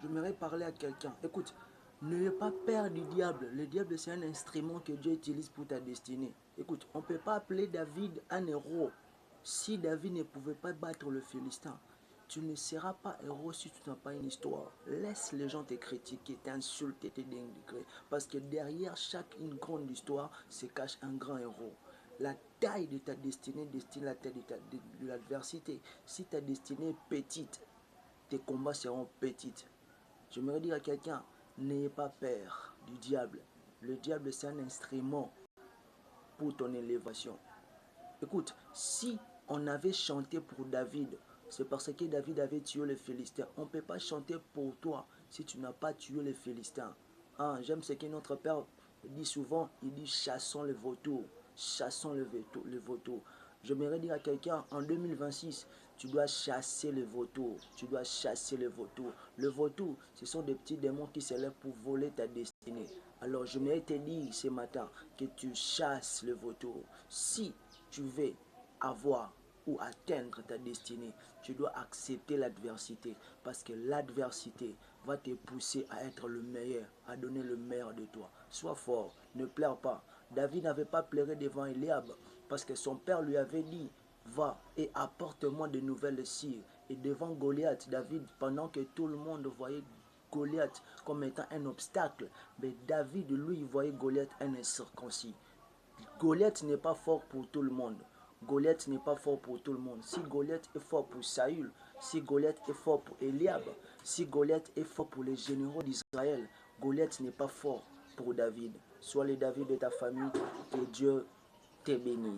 j'aimerais parler à quelqu'un. Écoute, n'ayez pas peur du diable. Le diable, c'est un instrument que Dieu utilise pour ta destinée. Écoute, on ne peut pas appeler David un héros. Si David ne pouvait pas battre le Philistin, tu ne seras pas héros si tu n'as pas une histoire. Laisse les gens te critiquer, t'insulter, te dénigrer. Parce que derrière chaque une grande histoire se cache un grand héros. La taille de ta destinée destine la taille de l'adversité. Si ta destinée est petite, tes combats seront petits. J'aimerais dire à quelqu'un, n'ayez pas peur du diable. Le diable, c'est un instrument pour ton élévation. Écoute, si on avait chanté pour David, c'est parce que David avait tué les Philistins. On ne peut pas chanter pour toi si tu n'as pas tué les Philistins. Ah, j'aime ce que notre père dit souvent, il dit chassons les vautours, chassons les vautours. J'aimerais dire à quelqu'un, en 2026, tu dois chasser les vautours, tu dois chasser les vautours. Le vautour, ce sont des petits démons qui se lèvent pour voler ta destinée. Alors, j'aimerais te dire ce matin que tu chasses le vautour. Si tu veux avoir ou atteindre ta destinée, tu dois accepter l'adversité parce que l'adversité va te pousser à être le meilleur, à donner le meilleur de toi. Sois fort, ne pleure pas. David n'avait pas pleuré devant Eliab parce que son père lui avait dit, va et apporte-moi de nouvelles cires. Et devant Goliath, David, pendant que tout le monde voyait Goliath comme étant un obstacle, mais David, lui, voyait Goliath un incirconcis. Goliath n'est pas fort pour tout le monde. Goliath n'est pas fort pour tout le monde. Si Goliath est fort pour Saül, si Goliath est fort pour Eliab, si Goliath est fort pour les généraux d'Israël, Goliath n'est pas fort pour David. Sois le David de ta famille et Dieu te bénisse.